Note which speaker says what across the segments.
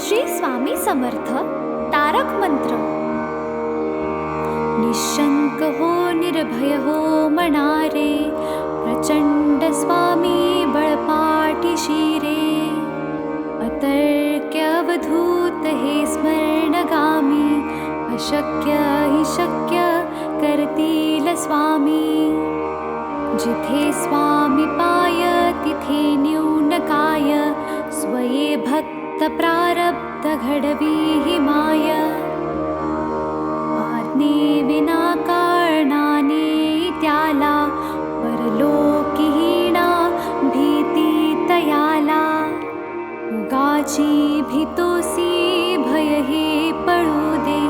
Speaker 1: श्री स्वामी समर्थ तारक मंत्र. निशंक हो निर्भय हो मनारे, प्रचंड स्वामी बळपाठी शिरे. अतर्क्य अवधूत हे स्मरणगामी, अशक्य हि शक्य करतील स्वामी. जिथे स्वामी पाय तिथे न्यून काय, स्वये भक्त प्रारब्ध घडवी हि माय. आज्ञे विना कारणाने त्याला, परलोकीहीणा भीती तयाला. उगाची भीतोसी भय हे पळू दे,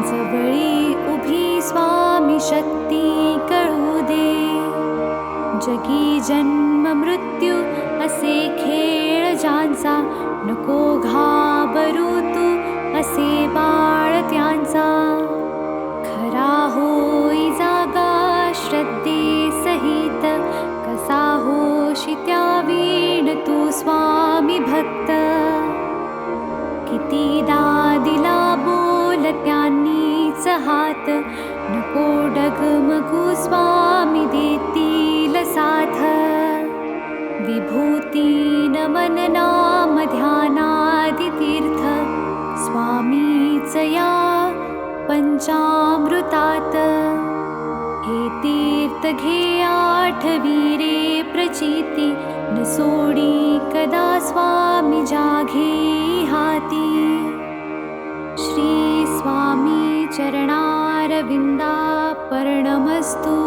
Speaker 1: जवळी उभी स्वामी शक्ती कळू दे. जगी जन्म मृत्यू असे खेळ ज्यांचा, नको घाबरू तू असे बाळ त्यांचा. खरा होई जागा श्रद्धे सहित, कसा होशी त्या वीण तू स्वामी भक्त. कितीदा दिला बोल त्यांनीच हात, नको डगमगू स्वामी देतील साथ. विभूती नमन नाम ध्यानादि तीर्थ, स्वामीच या पंचामृतात. हे तीर्थ घे आठवी रे प्रचिती, न सोडी कदा स्वामी जाघे हाती. श्री स्वामी चरणारविंदा पर्णमस्तु.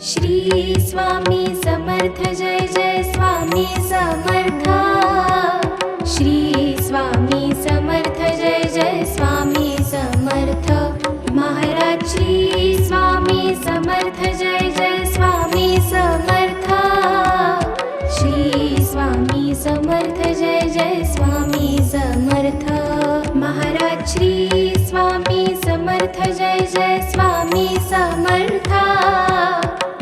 Speaker 2: श्री स्वामी समर्थ जय जय स्वामी समर्थ. श्री स्वामी समर्थ जय जय स्वामी समर्थ. महाराज श्री स्वामी समर्थ जय जय स्वामी समर्थ. श्री स्वामी समर्थ जय जय स्वामी समर्थ. महाराज श्री स्वामी समर्थ जय जय स्वामी समर्थ.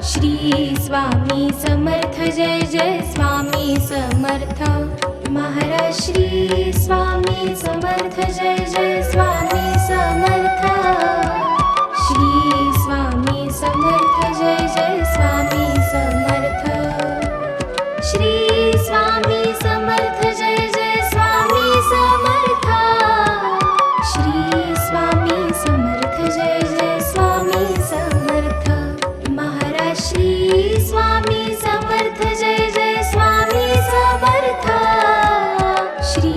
Speaker 2: श्री स्वामी समर्थ जय जय स्वामी समर्थ. महाराज श्री स्वामी समर्थ जय जय स्वामी समर्थ. श्री स्वामी समर्थ जय जय स्वामी समर्थ. श्री स्वामी समर्थ जय जय स्वामी समर्थ. श्री स्वामी समर्थ जय जय स्वामी समर्थ. महाराज श्री स्वामी समर्थ जय जय स्वामी समर्थ. श्री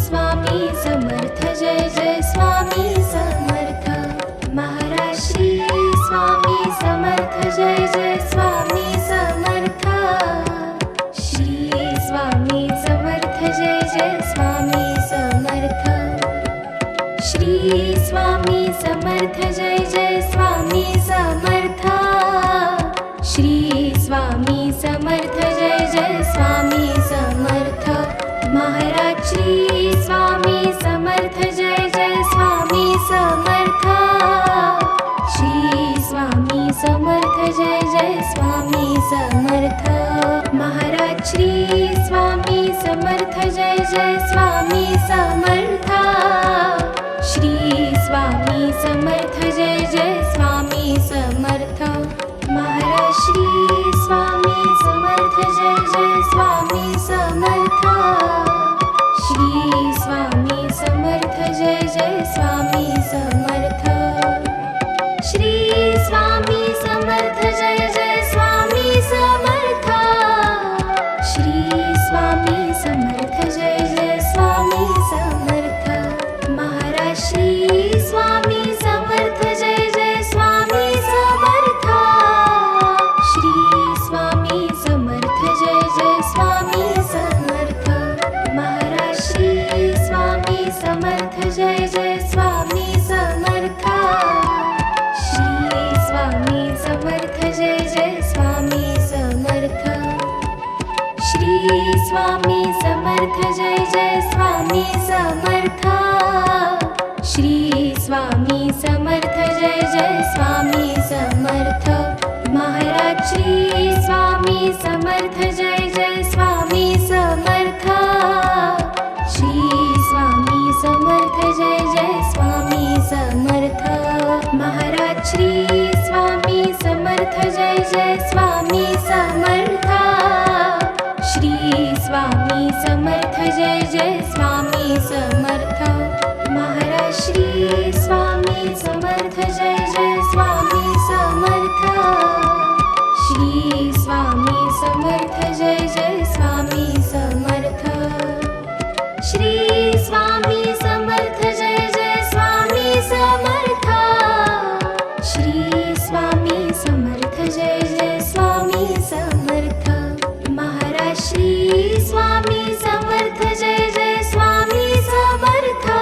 Speaker 2: स्वामी समर्थ जय जय स्वामी समर्थ. महाराज श्री स्वामी समर्थ जय जय स्वामी समर्थ. श्री स्वामी समर्थ जय जय स्वामी समर्थ. श्री स्वामी समर्थ जय जय स्वामी समर्थ. श्री स्वामी समर्थ जय जय स्वामी समर्थ. महाराज श्री स्वामी समर्थ जय जय स्वामी समर्थ. श्री स्वामी समर्थ जय जय स्वामी समर्थ. महाराज श्री स्वामी समर्थ जय जय स्वामी समर्थ. श्री स्वामी समर्थ जय जय स्वामी समर्थ. महाराज श्री स्वामी समर्थ जय जय स्वामी समर्थ. श्री स्वामी समर्थ जय जय स्वामी समर्थ. श्री स्वामी समर्थ जय जय स्वामी समर्थ. श्री स्वामी समर्थ जय जय स्वामी समर्थ. महाराज श्री स्वामी समर्थ जय जय स्वामी समर्थ. स्वामी समर्थ जय जय स्वामी समर्थ श्री स्वामी समर्थ जय जय स्वामी समर्थ महाराज श्री स्वामी समर्थ जय जय स्वामी समर्थ श्री स्वामी समर्थ जय जय स्वामी समर्थ महाराज श्री स्वामी समर्थ जय जय स्वामी समर्थ श्री स्वामी समर्थ जय जय स्वामी समर्थ महाराज श्री स्वामी समर्थ जय जय स्वामी समर्थ श्री स्वामी समर्थ जय जय स्वामी समर्थ श्री स्वामी समर्थ जय जय स्वामी समर्थ श्री स्वामी समर्थ जय जय स्वामी समर्थ महाराज श्री स्वामी समर्थ जय जय स्वामी समर्थ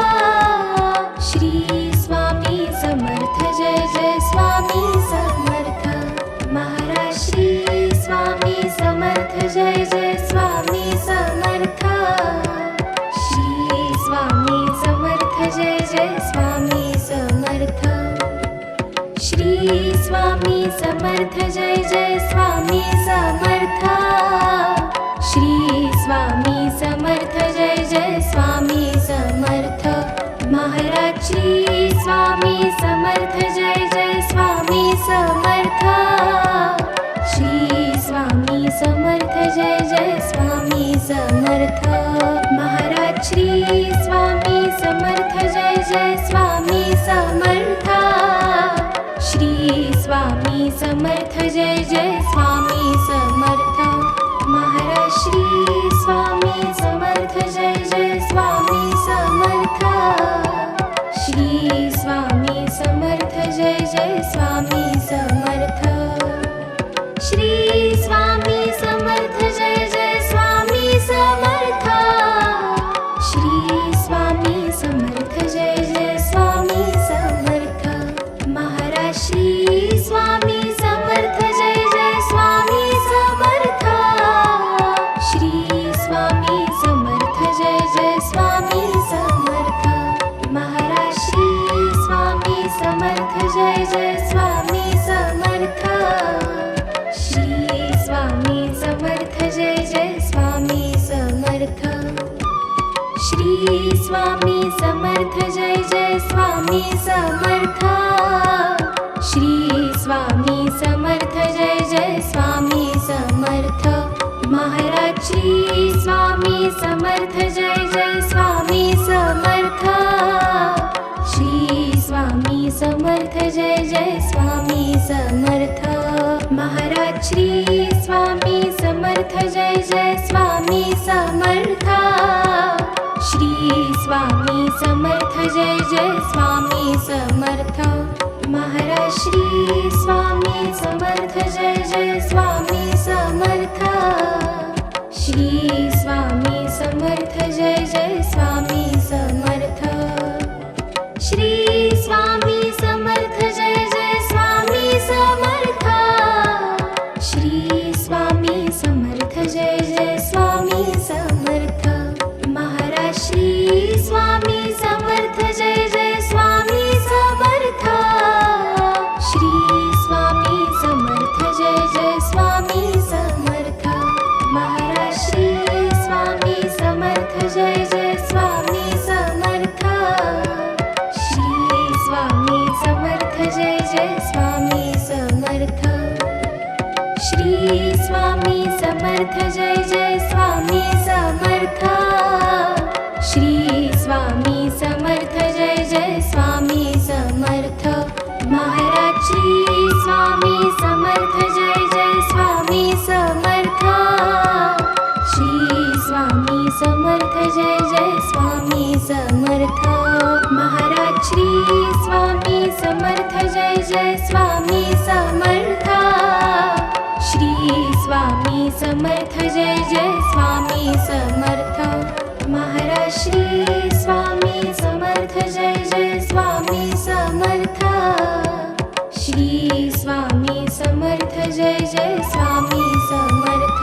Speaker 2: श्री स्वामी समर्थ जय जय स्वामी समर्थ महाराज श्री स्वामी समर्थ जय जय स्वामी समर्थ श्री स्वामी समर्थ जय जय स्वामी समर्थ श्री स्वामी समर्थ जय जय स्वामी समर्थ श्री स्वामी समर्थ जय जय स्वामी समर्थ महाराज श्री स्वामी समर्थ जय जय स्वामी समर्थ श्री स्वामी समर्थ जय जय स्वामी समर्थ महाराज श्री स्वामी समर्थ जय जय स्वामी समर्थ श्री स्वामी समर्थ जय जय स्वामी समर्थ महाराज श्री स्वामी समर्थ जय जय स्वामी समर्थ श्री स्वामी समर्थ जय जय स्वामी समर्थ श्री स्वामी समर्थ जय जय स्वामी समर्थ श्री स्वामी समर्थ जय जय स्वामी समर्थ महाराज श्री स्वामी समर्थ जय जय स्वामी समर्थ श्री स्वामी समर्थ जय जय स्वामी समर्थ महाराज श्री स्वामी समर्थ जय जय स्वामी समर्थ श्री स्वामी समर्थ जय जय स्वामी समर्थ श्री स्वामी समर्थ जय जय स्वामी समर्थ श्री स्वामी समर्थ जय जय स्वामी समर्थ महाराज श्री स्वामी समर्थ जय जय स्वामी समर्थ श्री स्वामी समर्थ जय जय स्वामी समर्थ महाराज श्री स्वामी समर्थ जय जय स्वामी समर्थ श्री स्वामी समर्थ जय जय स्वामी समर्थ महाराज श्री स्वामी समर्थ जय जय स्वामी समर्थ श्री स्वामी समर्थ जय जय स्वामी समर्थ श्री स्वामी समर्थ जय जय स्वामी समर्थ श्री स्वामी समर्थ जय जय स्वामी समर्थ महाराज श्री स्वामी समर्थ जय जय स्वामी समर्थ श्री स्वामी समर्थ जय जय स्वामी समर्थ महाराज श्री स्वामी समर्थ जय जय स्वामी समर्थ श्री स्वामी समर्थ जय जय स्वामी समर्थ श्री स्वामी समर्थ जय जय स्वामी समर्थ श्री स्वामी समर्थ जय जय स्वामी समर्थ महाराज श्री स्वामी समर्थ जय जय स्वामी समर्थ श्री स्वामी समर्थ जय जय स्वामी समर्थ महाराज श्री स्वामी समर्थ जय जय स्वामी समर्थ श्री स्वामी समर्थ जय जय स्वामी समर्थ महाराज श्री स्वामी समर्थ जय जय स्वामी समर्थ श्री स्वामी समर्थ जय जय स्वामी समर्थ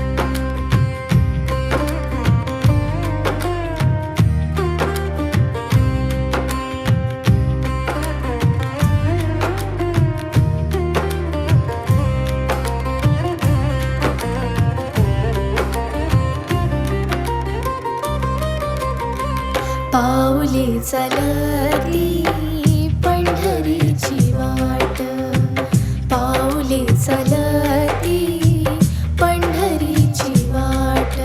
Speaker 2: पाऊले चलती पंढरीची वाट, पाऊले चलती पंढरीची वाट,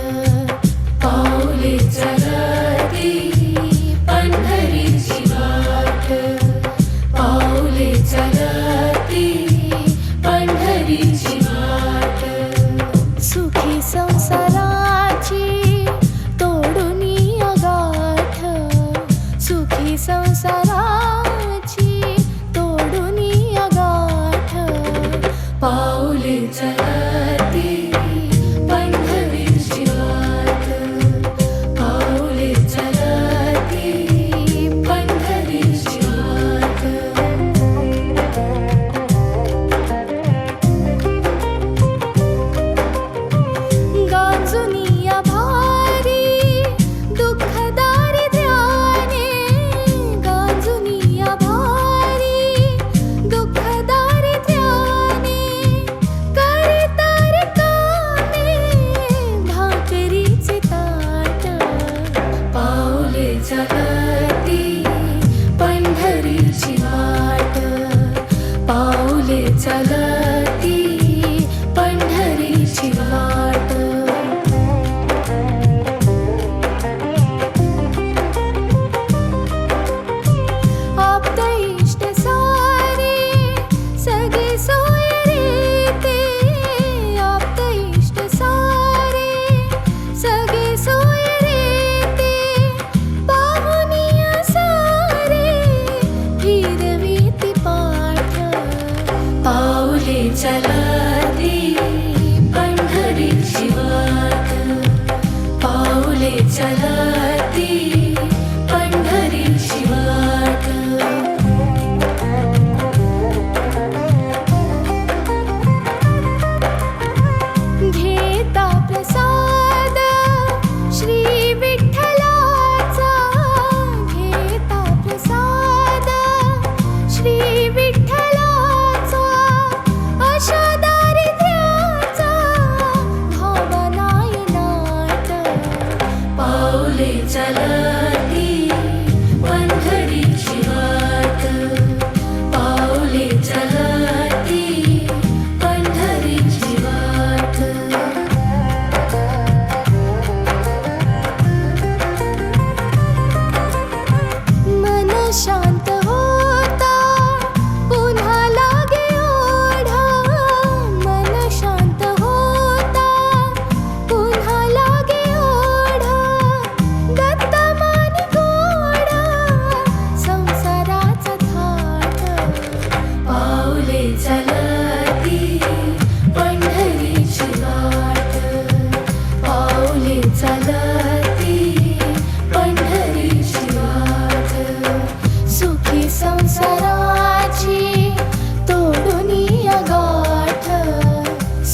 Speaker 1: पाऊले चलती पंढरीची वाट, पाऊले चलती पंढरीची वाट.
Speaker 2: सुखी संसाराची तोडुनी अगाठ, सुखी संसाराची तोडुनी अगाठ,
Speaker 1: पाऊले चलती पंढरीची वाट, पाऊले चलती पंढरीची वाट.
Speaker 2: गांजुनिया भारी दुःखदारी ध्याने, गांजुनिया भारी दुःखदारी ध्याने, करितारी कामे भाकरीचे ताट,
Speaker 1: पाऊले चलती पंढरीची वाट, पाऊले चलती पंढरीची वाट.
Speaker 2: आप्त इष्ट सारे सगळे सोय रे ते, आप्त इष्ट सारे सगळे सोय रे ते, पाहुनिया सारे फिरवीती पाठ,
Speaker 1: पाऊले चलती पंढरीची वाट, पाऊले चलती पंढरीची वाट.
Speaker 2: घेता प्रसाद श्री विठ्ठलाचा, घेता प्रसाद श्री विठ्ठलाचा, अशा दारिद्र्याचा भावनाय नाट,
Speaker 1: पाऊले चलती पंढरीची वाट, पाऊले चलती पंढरीची वाट.
Speaker 2: मन शांत होता पुन्हा लागे ओढा, मन शांत होता पुन्हा लागे ओढा, दत्त मानी गोडा संसाराचा थाट,
Speaker 1: पाऊले चलती पंढरीची वाट, पाऊले चलती पंढरीची वाट.
Speaker 2: सुखी संसाराची तोडुनी अगाठ,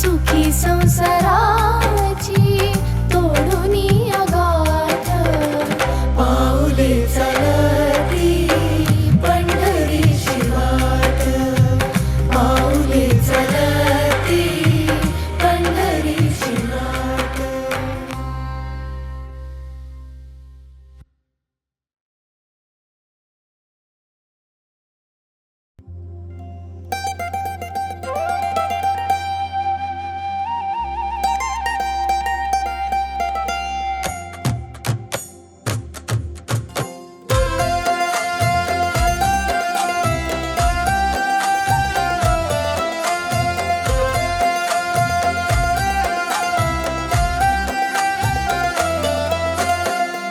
Speaker 2: सुखी संसाराची तोडुनी अगाठ,
Speaker 1: पाऊले चलती पंढरीची वाट, पाऊले चलती पंढरीची वाट.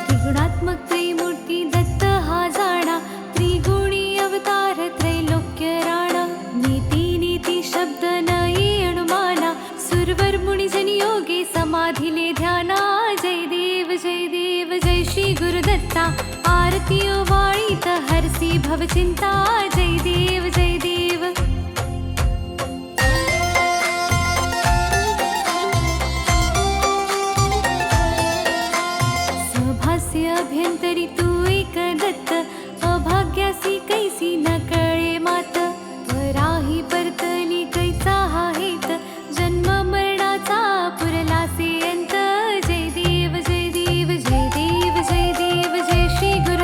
Speaker 1: त्रिगुणात्मक त्रैमूर्ती दत्त हा जाणा, त्रिगुणी अवतार त्रैलोक्य राणा. नीती नीती शब्द नाही अनुमाना, सुरवर मुनिजन योगे समाधिले ध्याना. जय देव जय देव जय श्री गुरुदत्ता, आरती ओवाळीत हरसी भवचिंता. जय देव जय देव. सभास्य अभ्यंतरी तू एक दत्त, अभाग्यासी कैसी न कळे मात. वराही परतली कैचा हा हेत, जन्म मरणाचा पुरलासे अंत. जय देव जय देव जय देव जय देव जय श्री गुरु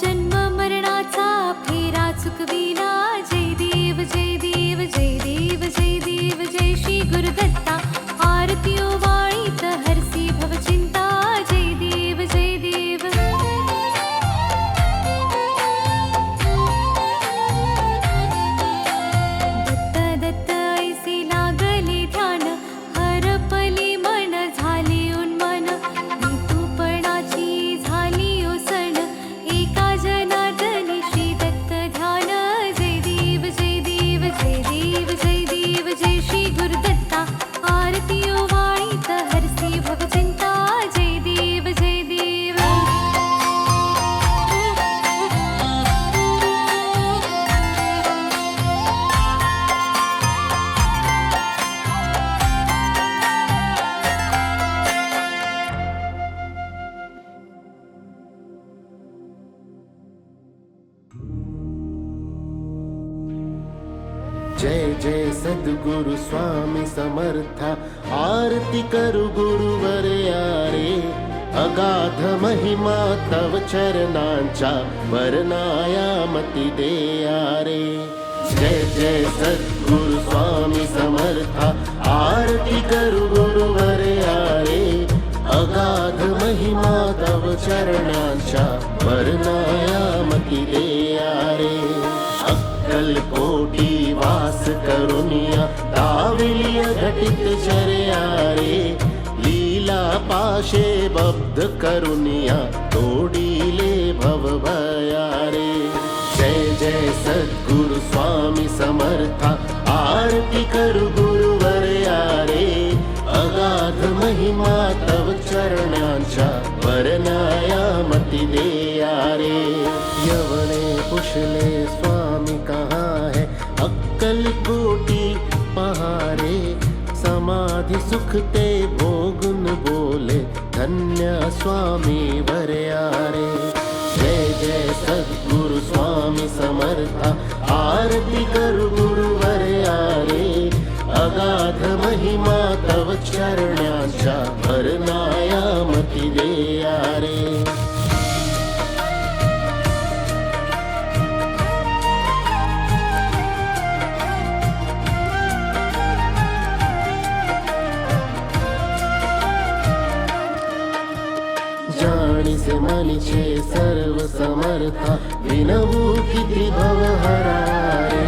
Speaker 1: जन्म मरणाचा फेरा चुकविला. जय देव जय देव जय देव जय देव जय श्री गुरुदत्ता. आरती ओवाळीत हरसी भवचिंता. जय देव जय देव. दत्त दत्त ऐसे लागले ध्यान, हरपली मन झाले उन्मन. ऋतुपणाची झाली ओसण, एका जनार्दनी श्री दत्त ध्यान. जय देव जय देव जय देव जय देव जय श्री गुरुदत्ता. आरती ओवाळीत हरसी भवचिंता. जय देव जय देव.
Speaker 3: जय जय सद्गुरु स्वामी समर्था. आरती करु गुरुवर यारे. अगाध महिमा तव चरणांच्या वर्णायामती देयारे. जय जय सद्गुरु स्वामी समर्था. आरती करु गुरुवर यारे. अगाध महिमा तव चरणांच्या वर्णायामती देयारे. अक्कलकोटी वास करुनिया दाविलिय घटित चर्यारे. लीला पाशे बब्ध करुनिया तोडीले भव भयारे. जय जय सद्गुरु स्वामी समर्था. आरती करु गुरुवर यारे. अगाध महिमा तव चरणांच्या वर्णायामती देयारे. यवने पुछले स्वामी कहाँ है, अक्कल कोटी पहारे. समाधि सुख ते भोगुन बोले, धन्य स्वामी वरयारे. जय जय सद्गुरु स्वामी समर्था. आरती करु गुरुवर यारे. अगाध महिमा तव चरणांच्या वर्णायामती देयारे. जाणीसे मनीचे सर्व समर्था. विनवू किती भवहरारे.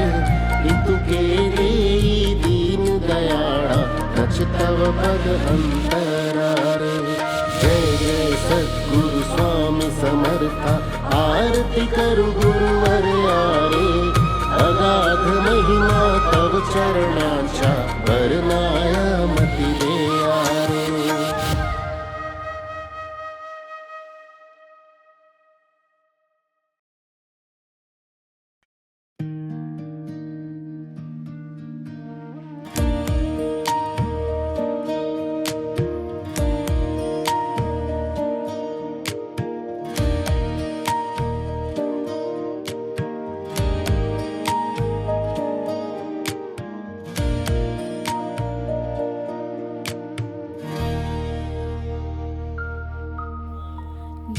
Speaker 3: इतुके देई दीन दयाळा, नच तव पद अंतरारे. जय जय सद्गुरु स्वामी समर्था. आरती करु गुरुवर यारे. अगाध महिमा तव चरणांच्या वर्णायामती देयारे.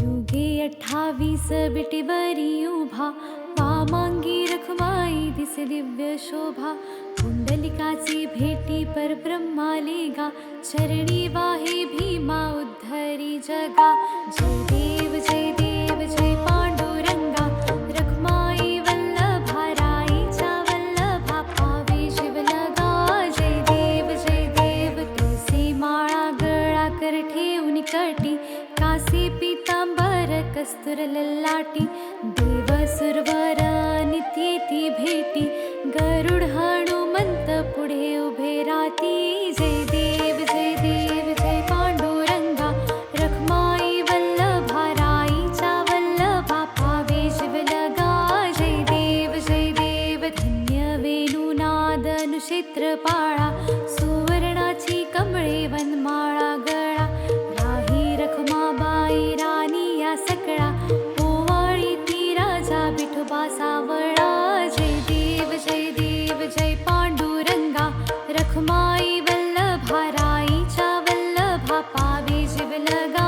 Speaker 1: युगे 28 बिटीवरी उभा. वामांगी रखमाई दिसे दिव्य शोभा. कुंडलिकाची भेटी पर ब्रह्माले गा. चरणी वाहे भीमा उद्धरी जगा. जय देव जय देव जय पांडुरंगा. रखमाई वल्लभा राईच्या वल्लभा. पावे शिवलगा. जय देव तुळसी माळा गळा कर ठेवून कटी. कासे पीतांबर कस्तुर ललाटी. देव सुरवर नित्येती भेटी. गरुड हनुमंत पुढे उभे राती. जय देव जय पांडुरंगा. रखमाई वल्लभा राईच्या वल्लभा. पावे शिवलगा. जय देव धन्य वेणुनाद अनुक्षेत्र पाळा. सुवर्णाची कमळे वनमाळा गळा. राही रखमाबाई राणी या सकळा. ओवाळी ती राजा विठोबा सावळा. जय देव जय पांडुरंगा. रखमाई वल्लभा राईच्या वल्लभा. पावे शिवलगा.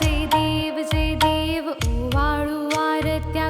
Speaker 1: जय देव ओवाळू आरत्या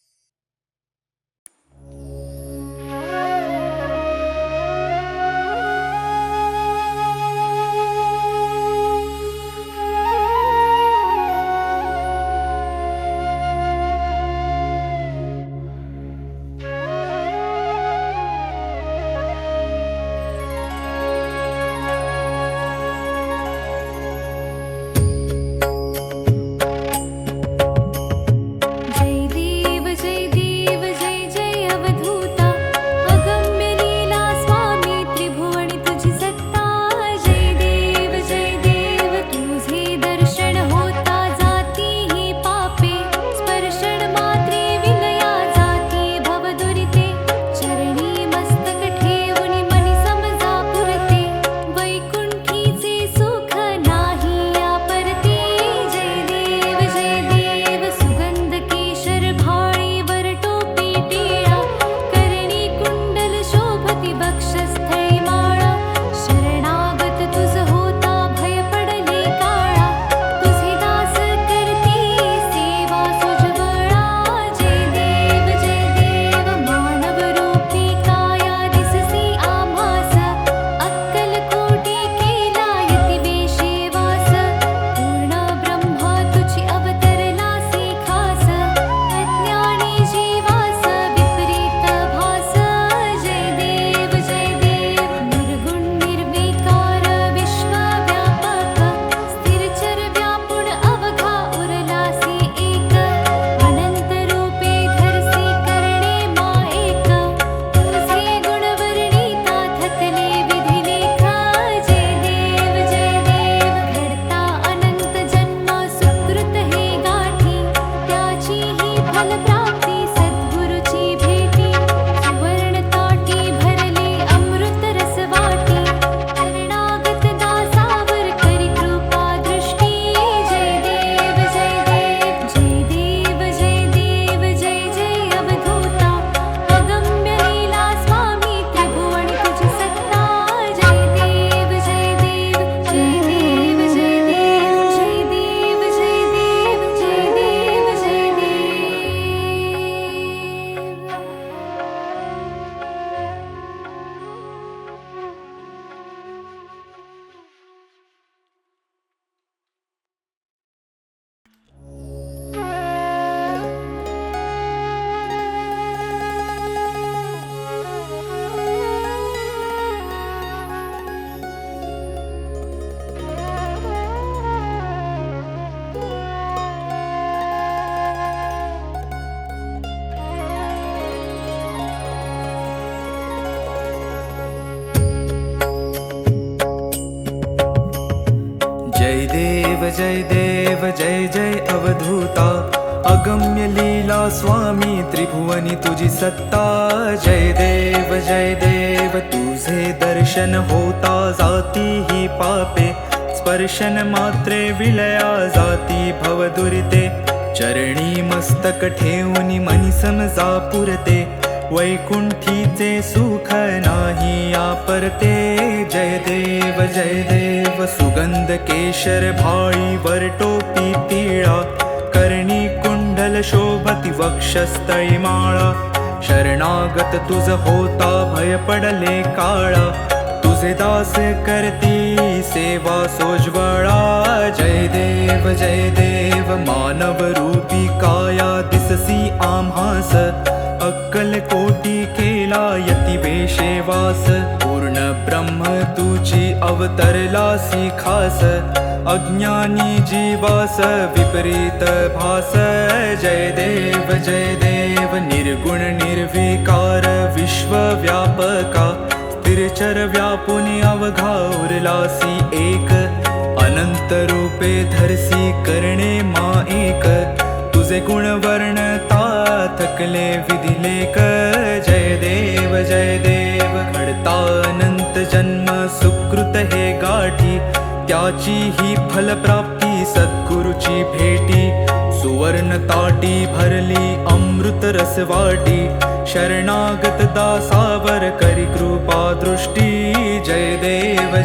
Speaker 4: जय देव जय जय अवधूता अगम्य लीला स्वामी त्रिभुवनी तुझी सत्ता जय देव तुझे दर्शन होता जाती ही पापे स्पर्शन मात्रे विलया जाती भवदुरिते चरणी मस्तक ठेवून मनी समजा पुरते वैकुंठीचे सुख नाही आपरते जय देव सुगंध केशर भाळी वर टोपी तिळा कर्णी कुंडल शोभती वक्षस्थळी माळा शरणागत तुझ होता भय पडले काळा तुझे दास करती सेवा सोज्वळा जय देव मानव रूपी काया दिससी आम्हास अक्कल कोटी केला यती वेशेवास पूर्ण ब्रह्म तुझी अवतरलासी खास अज्ञानी जीवास विपरीत भास जय देव निर्गुण निर्विकार विश्वव्यापका स्थिरचर व्यापुनी अवघा उरलासी एक अनंत रूपे धरसी करणे मा एक तुझे गुण वर्णता थकले विधिलेख जय देव घडता अनंत जन्म सुकृत हे गाठी त्याची ही फलप्राप्ती सद्गुरुची भेटी सुवर्ण ताटी भरली अमृत रसवाटी शरणागत दासावर करी कृपा दृष्टी जय देव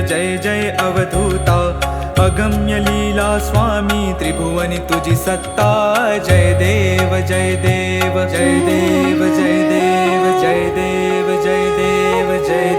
Speaker 4: जय जय अवधूता अगम्य लीला स्वामी त्रिभुवनी तुझी सत्ता जय देव जय देव जय देव जय देव जय देव जय देव जय